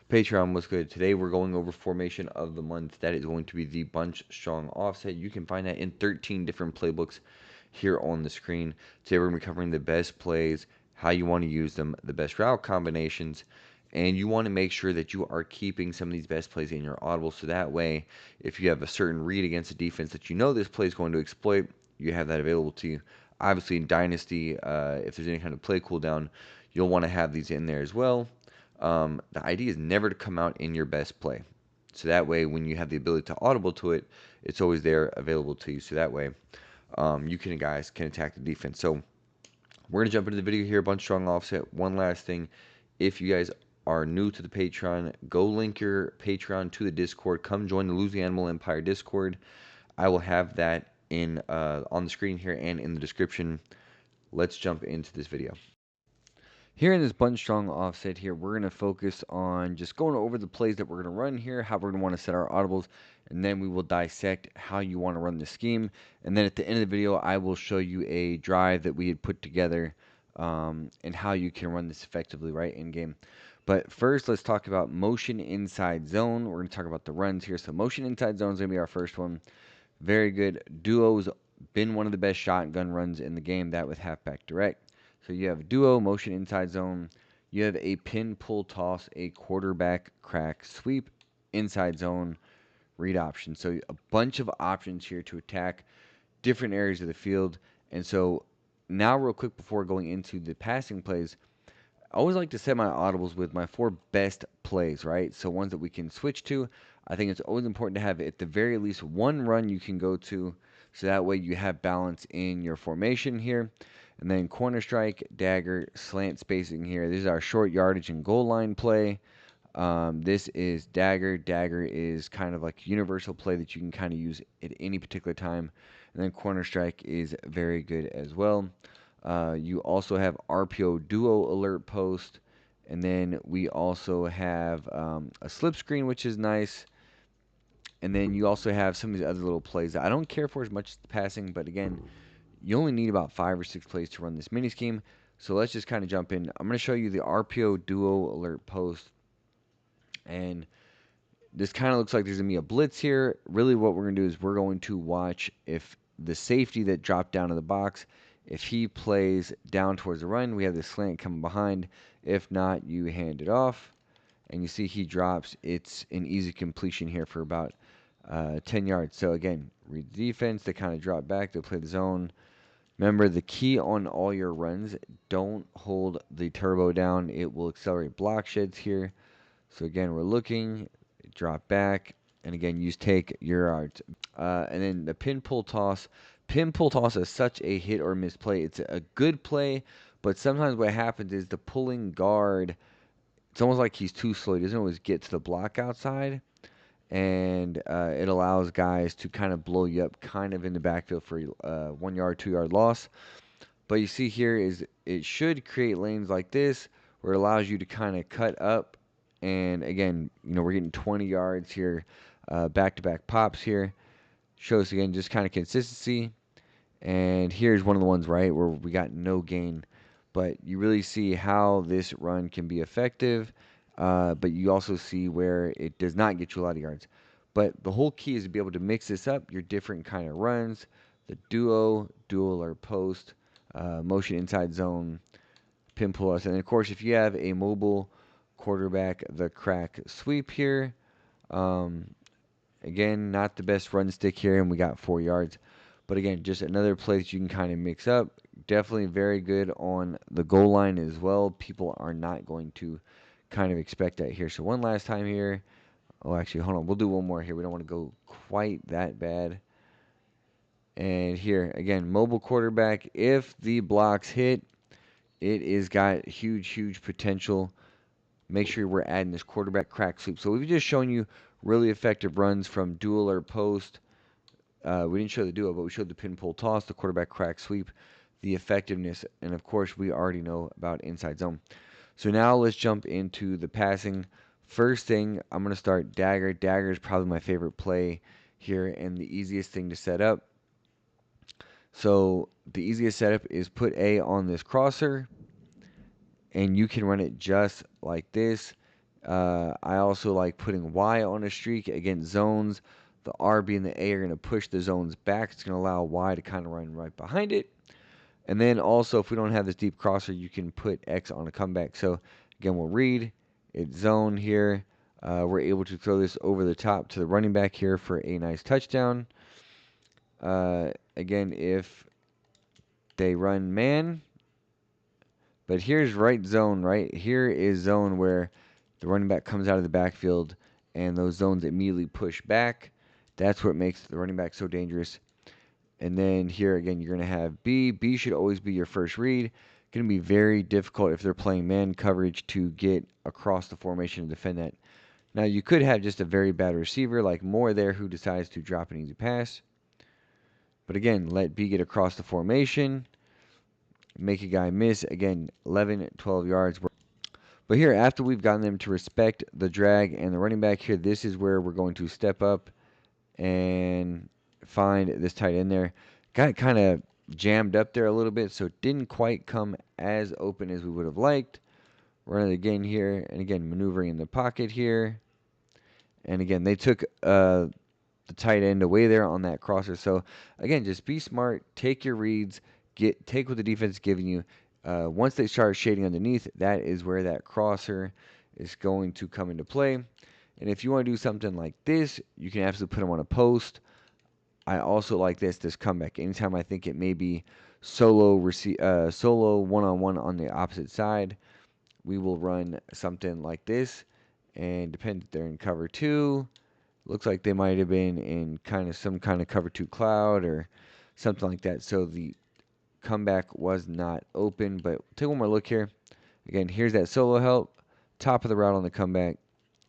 Patreon, what's good? Today we're going over formation of the month. That is going to be the bunch strong offset. You can find that in 13 different playbooks here on the screen. Today we're going to be covering the best plays, how you want to use them, the best route combinations, and you want to make sure that you are keeping some of these best plays in your audible, so that way if you have a certain read against a defense that you know this play is going to exploit, you have that available to you. Obviously in Dynasty, if there's any kind of play cooldown, you'll want to have these in there as well. The idea is never to come out in your best play. So that way, when you have the ability to audible to it, it's always there available to you. So that way, you guys can attack the defense. So we're going to jump into the video here, a bunch strong offset. One last thing, if you guys are new to the Patreon, go link your Patreon to the Discord. Come join the Louisianimal Empire Discord. I will have that in on the screen here and in the description. Let's jump into this video. Here in this bunch strong offset here, we're going to focus on just going over the plays that we're going to run here, how we're going to want to set our audibles, and then we will dissect how you want to run the scheme. And then at the end of the video, I will show you a drive that we had put together and how you can run this effectively right in game. But first, let's talk about motion inside zone. We're going to talk about the runs here. So motion inside zone is going to be our first one. Very good. Duo's been one of the best shotgun runs in the game, that with halfback direct. So you have duo, motion inside zone. You have a pin, pull, toss, a quarterback crack, sweep, inside zone, read option. So a bunch of options here to attack different areas of the field. And so now real quick before going into the passing plays, I always like to set my audibles with my 4 best plays, right? So ones that we can switch to. I think it's always important to have at the very least one run you can go to, so that way you have balance in your formation here. And then corner strike, dagger, slant spacing here. This is our short yardage and goal line play. This is dagger. Dagger is kind of like a universal play that you can kind of use at any particular time. And then corner strike is very good as well. You also have RPO duo alert post. And then we also have a slip screen, which is nice. And then you also have some of these other little plays that I don't care for as much as the passing, but again, you only need about 5 or 6 plays to run this mini scheme. So let's just kind of jump in. I'm going to show you the RPO duo alert post. And this kind of looks like there's going to be a blitz here. Really what we're going to do is we're going to watch if the safety that dropped down to the box, if he plays down towards the run, we have the slant coming behind. If not, you hand it off. And you see he drops. It's an easy completion here for about 10 yards. So again, read the defense. They kind of drop back. They play the zone. Remember, the key on all your runs, don't hold the turbo down. It will accelerate block sheds here. So again, we're looking, drop back, and again, use take your yards. And then the pin pull toss. Pin pull toss is such a hit or miss play. It's a good play, but sometimes what happens is the pulling guard, it's almost like he's too slow. He doesn't always get to the block outside, and it allows guys to kind of blow you up kind of in the backfield for 1 yard, 2 yard loss. But you see here is it should create lanes like this where it allows you to kind of cut up. And again, we're getting 20 yards here, back-to-back pops here. Shows again just kind of consistency. And here's one of the ones, right, where we got no gain. But you really see how this run can be effective. But you also see where it does not get you a lot of yards. But the whole key is to be able to mix this up, your different kind of runs, the duo, dual or post, motion inside zone, pin pull ups. And of course, if you have a mobile quarterback, the crack sweep here. Again, not the best run stick here, and we got 4 yards. But again, just another place you can kind of mix up. Definitely very good on the goal line as well. People are not going to kind of expect that here. So one last time here. Oh, actually, hold on. We'll do one more here. We don't want to go quite that bad. And here, again, mobile quarterback. If the blocks hit, it is got huge, huge potential. Make sure we're adding this quarterback crack sweep. So we've just shown you really effective runs from dual or post. We didn't show the duo, but we showed the pin pull toss, the quarterback crack sweep, the effectiveness, and of course we already know about inside zone. So now let's jump into the passing. First thing, I'm going to start dagger. Dagger is probably my favorite play here and the easiest thing to set up. So the easiest setup is put A on this crosser, and you can run it just like this. I also like putting Y on a streak against zones. The R, B, and the A are going to push the zones back. It's going to allow Y to kind of run right behind it. And then also, if we don't have this deep crosser, you can put X on a comeback. So again, we'll read. It's zone here. We're able to throw this over the top to the running back here for a nice touchdown. Again, if they run man, but here's right zone, right? Here is zone where the running back comes out of the backfield and those zones immediately push back. That's what makes the running back so dangerous. And then here again, you're going to have B. B should always be your first read. Going to be very difficult if they're playing man coverage to get across the formation and defend that. Now, you could have just a very bad receiver like Moore there who decides to drop an easy pass. But again, let B get across the formation. Make a guy miss. Again, 11, 12 yards. But here, after we've gotten them to respect the drag and the running back here, this is where we're going to step up and find this tight end there. Got kind of jammed up there a little bit, so it didn't quite come as open as we would have liked. Run it again here, and again, maneuvering in the pocket here. And again, they took the tight end away there on that crosser. So again, just be smart, take your reads, take what the defense is giving you. Once they start shading underneath, that is where that crosser is going to come into play. And if you want to do something like this, you can absolutely put them on a post. I also like this comeback. Anytime I think it may be solo one-on-one on the opposite side, we will run something like this. And depends if they're in cover 2. Looks like they might have been in some kind of cover 2 cloud or something like that. So the comeback was not open. But take one more look here. Again, here's that solo help. Top of the route on the comeback.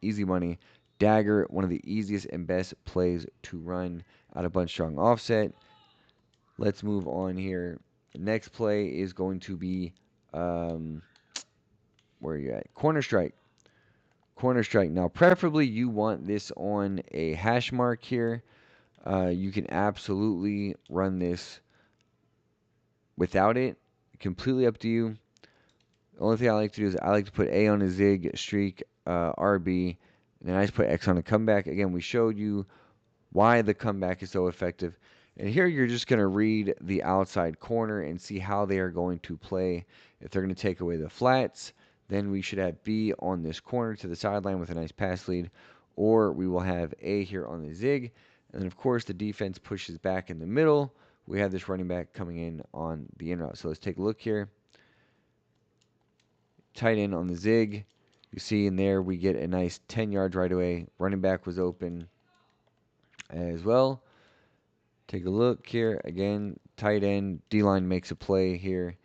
Easy money. Dagger, one of the easiest and best plays to run out of bunch strong offset. Let's move on here. The next play is going to be, where are you at? Corner strike. Corner strike. Now, preferably you want this on a hash mark here. You can absolutely run this without it. Completely up to you. The only thing I like to do is I like to put A on a zig, streak, RB, and then I just put X on a comeback. Again, we showed you why the comeback is so effective. And here you're just going to read the outside corner and see how they are going to play. If they're going to take away the flats, then we should have B on this corner to the sideline with a nice pass lead. Or we will have A here on the zig. And then, of course, the defense pushes back in the middle. We have this running back coming in on the in route. So let's take a look here. Tight end on the zig. You see in there we get a nice 10 yards right away. Running back was open as well. Take a look here. Again, tight end. D-line makes a play here.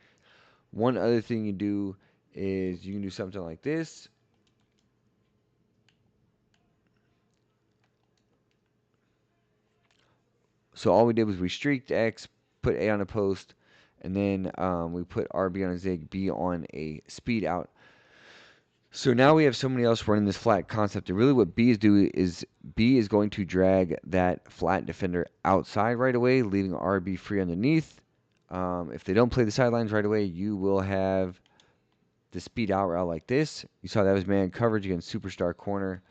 One other thing you do is you can do something like this. So all we did was we streaked X, put A on a post, and then we put RB on a zig, B on a speed out. So now we have somebody else running this flat concept. And really what B is doing is B is going to drag that flat defender outside right away, leaving RB free underneath. If they don't play the sidelines right away, you will have the speed out route like this. You saw that was man coverage against superstar corner.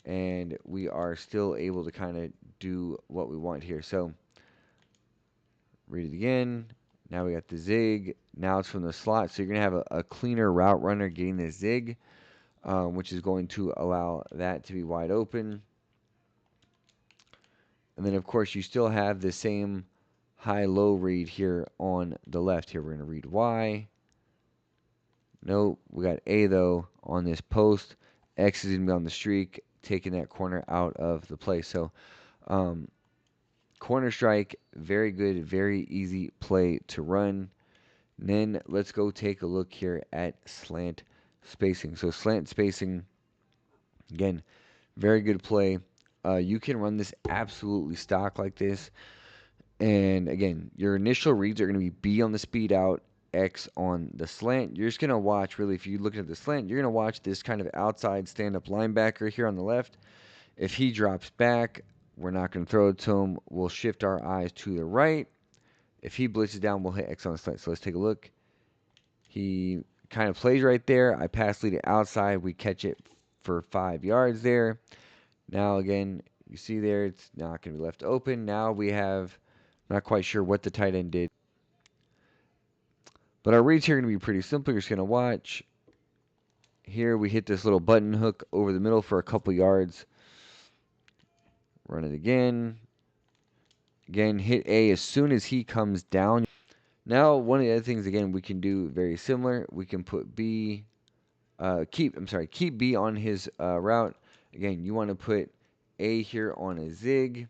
And we are still able to kind of do what we want here. So read it again. Now we got the zig. Now it's from the slot. So you're going to have a cleaner route runner getting the zig. Which is going to allow that to be wide open. And then, of course, you still have the same high-low read here on the left. Here, we're going to read Y. Nope, we got A, though, on this post. X is going to be on the streak, taking that corner out of the play. So, corner strike, very good, very easy play to run. And then let's go take a look here at slant spacing. So slant spacing, again, very good play. You can run this absolutely stock like this. And again, your initial reads are going to be B on the speed out, X on the slant. You're just going to watch, really, if you look at the slant, you're going to watch this kind of outside stand-up linebacker here on the left. If he drops back, we're not going to throw it to him. We'll shift our eyes to the right. If he blitzes down, we'll hit X on the slant. So let's take a look. He kind of plays right there. I pass lead it outside. We catch it for 5 yards there. Now again, you see there, it's not going to be left open. Now we have, not quite sure what the tight end did. But our reads here are going to be pretty simple. You're just going to watch. Here we hit this little button hook over the middle for a couple yards. Run it again. Again, hit A as soon as he comes down. Now, one of the other things, again, we can do very similar. We can put B, keep B on his route. Again, you want to put A here on a zig.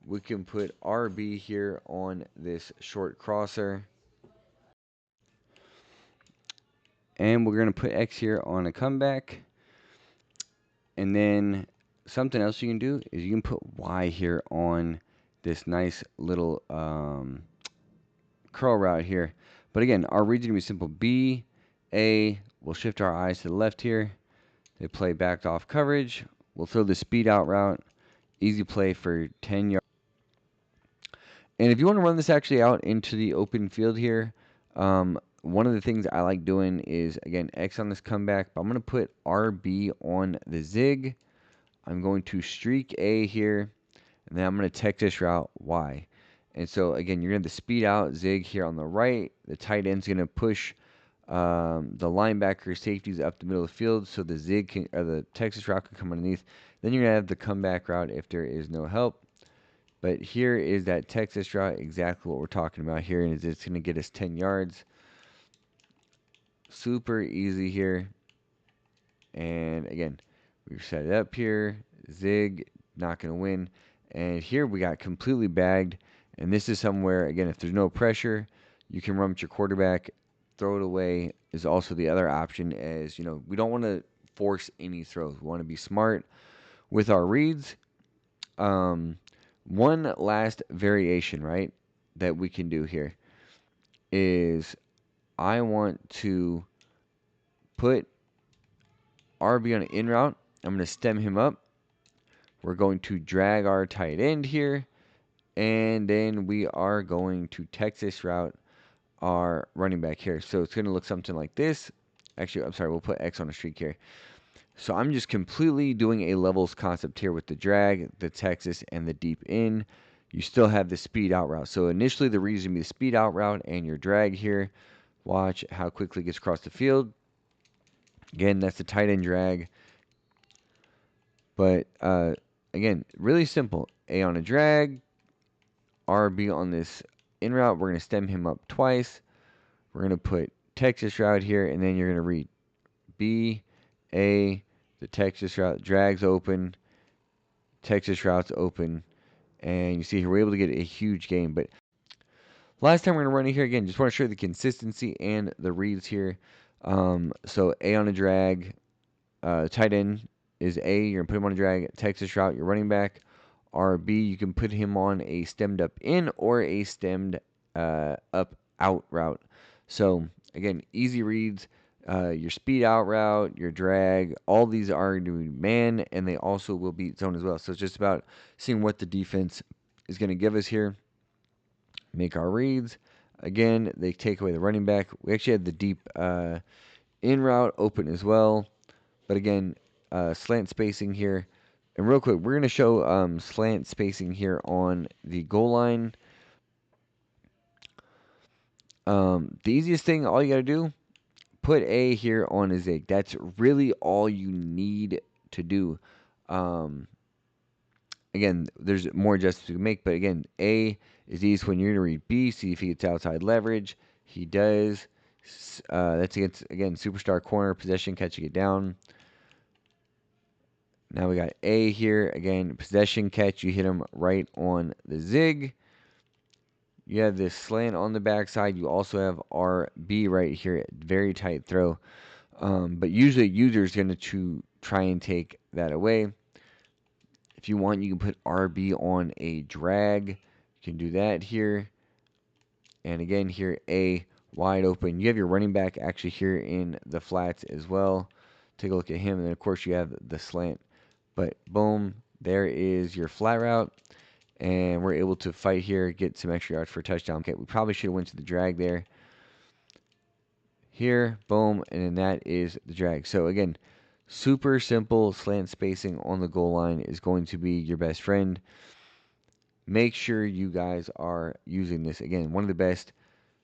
We can put RB here on this short crosser. And we're going to put X here on a comeback. And then something else you can do is you can put Y here on this nice little curl route here. But again, our read's going to be simple. B, A, we'll shift our eyes to the left here. They play backed off coverage. We'll throw the speed out route. Easy play for 10 yards. And if you want to run this actually out into the open field here, one of the things I like doing is, again, X on this comeback. But I'm going to put RB on the zig. I'm going to streak A here. And then I'm going to Texas route Y. And so, again, you're going to have the speed out zig here on the right. The tight end's going to push the linebacker safeties up the middle of the field so the zig can, or the Texas route can come underneath. Then you're going to have the comeback route if there is no help. But here is that Texas route, exactly what we're talking about here, and it's going to get us 10 yards. Super easy here. And again, we've set it up here. Zig, not going to win. And here we got completely bagged. And this is somewhere, again, if there's no pressure, you can run with your quarterback. Throw it away is also the other option, as, you know, we don't want to force any throws. We want to be smart with our reads. One last variation, right, that we can do here is I want to put RB on an in route. I'm going to stem him up. We're going to drag our tight end here. And then we are going to Texas route our running back here. So it's going to look something like this. Actually, I'm sorry, we'll put X on a streak here. So I'm just completely doing a levels concept here with the drag, the Texas, and the deep in. You still have the speed out route. So initially the reason be the speed out route and your drag here. Watch how quickly it gets across the field. Again, that's the tight end drag. But again, really simple. A on a drag, RB on this in route. We're going to stem him up twice. We're going to put Texas route here, and then you're going to read B, A, the Texas route, drags open, Texas route's open, and you see here we're able to get a huge gain. But last time we're going to run it here again, just want to show you the consistency and the reads here. So A on a drag, tight end is A, you're going to put him on a drag, Texas route, your running back. RB, you can put him on a stemmed up in or a stemmed up out route. So again, easy reads. Your speed out route, your drag, all these are doing man, and they also will beat zone as well. So it's just about seeing what the defense is going to give us here. Make our reads. Again, they take away the running back. We actually had the deep in route open as well. But again, slant spacing here. And real quick, we're going to show slant spacing here on the goal line. The easiest thing, all you got to do, put A here on a zig. That's really all you need to do. Again, there's more adjustments you can make, but again, A is easy when you're going to read B, see if he gets outside leverage. He does. That's against, again, superstar corner, possession, catching it down. Now we got A here. Again, possession catch. You hit him right on the zig. You have this slant on the backside. You also have RB right here. Very tight throw. But usually a user is going to try and take that away. If you want, you can put RB on a drag. You can do that here. And again, here, A wide open. You have your running back actually here in the flats as well. Take a look at him. And then, of course, you have the slant. But boom, there is your flat route. And we're able to fight here, get some extra yards for a touchdown. Okay, we probably should have went to the drag there. Here, boom, and then that is the drag. So again, Super simple slant spacing on the goal line is going to be your best friend. Make sure you guys are using this. Again, one of the best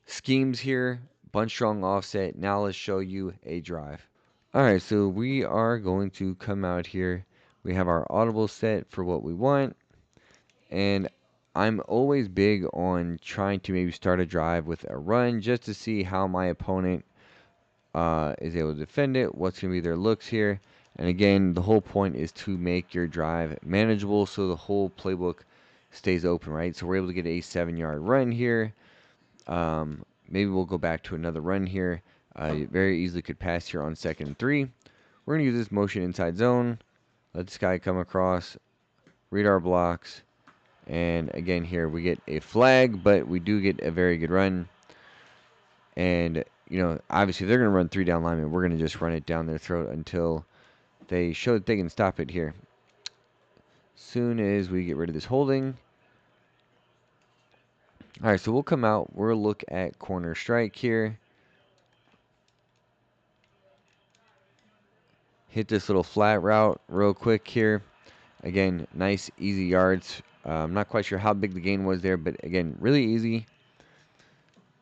schemes here. Bunch strong offset. Now let's show you a drive. Alright, so we are going to come out here. We have our audible set for what we want. And I'm always big on trying to maybe start a drive with a run just to see how my opponent is able to defend it, what's going to be their looks here. And again, the whole point is to make your drive manageable so the whole playbook stays open, right? So we're able to get a 7-yard run here. Maybe we'll go back to another run here. Very easily could pass here on 2nd and 3. We're going to use this motion inside zone. Let this guy come across. Read our blocks. And again here we get a flag, but we do get a very good run. And, you know, obviously if they're going to run 3 down linemen, we're going to just run it down their throat until they show that they can stop it here. Soon as we get rid of this holding. Alright, so we'll come out. We'll look at corner strike here. Hit this little flat route real quick here. Again, nice, easy yards. I'm not quite sure how big the gain was there, but again, really easy.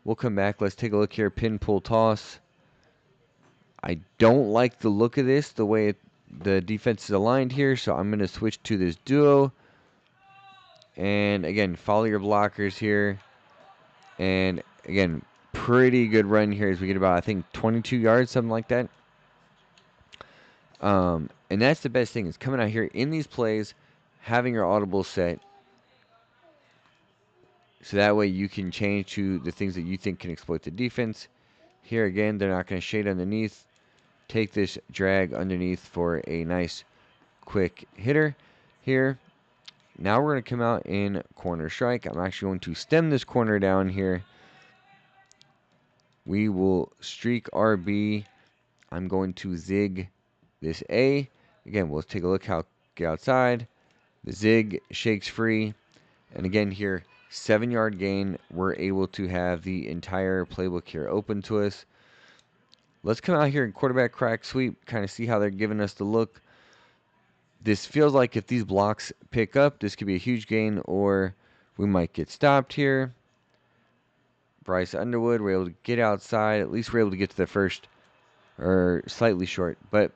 We'll come back. Let's take a look here. Pin, pull, toss. I don't like the look of this, the way the defense is aligned here, so I'm going to switch to this duo. And again, follow your blockers here. And again, pretty good run here as we get about, I think, 22 yards, something like that. And that's the best thing, is coming out here in these plays, having your audible set, so that way you can change to the things that you think can exploit the defense. Here again, they're not going to shade underneath. Take this drag underneath for a nice quick hitter here. Now we're going to come out in corner strike. I'm actually going to stem this corner down here. We will streak RB. I'm going to zig this A. Again, we'll take a look how get outside. The zig shakes free. And again here, 7-yard gain. We're able to have the entire playbook here open to us. Let's come out here and quarterback crack sweep, kind of see how they're giving us the look. This feels like if these blocks pick up, this could be a huge gain, or we might get stopped here. Bryce Underwood, we're able to get outside. At least we're able to get to the first, or slightly short. But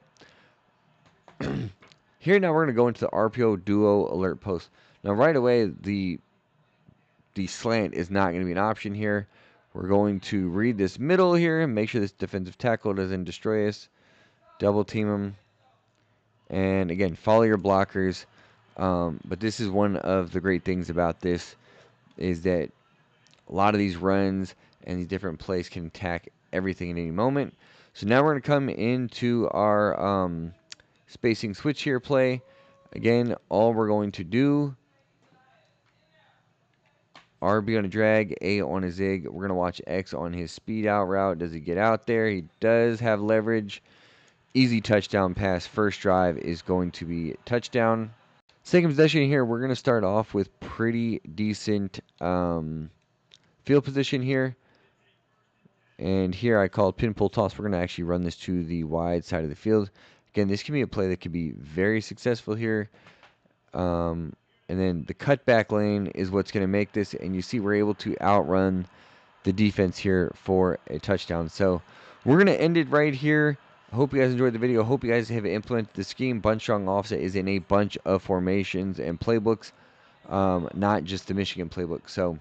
here now we're going to go into the RPO duo alert post. Now right away, the slant is not going to be an option here. We're going to read this middle here and make sure this defensive tackle doesn't destroy us. Double team him. And again, follow your blockers. But this is one of the great things about this, is that a lot of these runs and these different plays can attack everything at any moment. So now we're going to come into our spacing switch here play. Again, all we're going to do, RB on a drag, A on a zig. We're going to watch X on his speed out route. Does he get out there? He does have leverage. Easy touchdown pass. First drive is going to be touchdown. Second possession here, we're going to start off with pretty decent field position here. And here I called pin, pull, toss. We're going to actually run this to the wide side of the field. Again, this can be a play that could be very successful here. And then the cutback lane is what's going to make this. And you see we're able to outrun the defense here for a touchdown. So we're going to end it right here. I hope you guys enjoyed the video. I hope you guys have implemented the scheme. Bunch strong offset is in a bunch of formations and playbooks, not just the Michigan playbook. So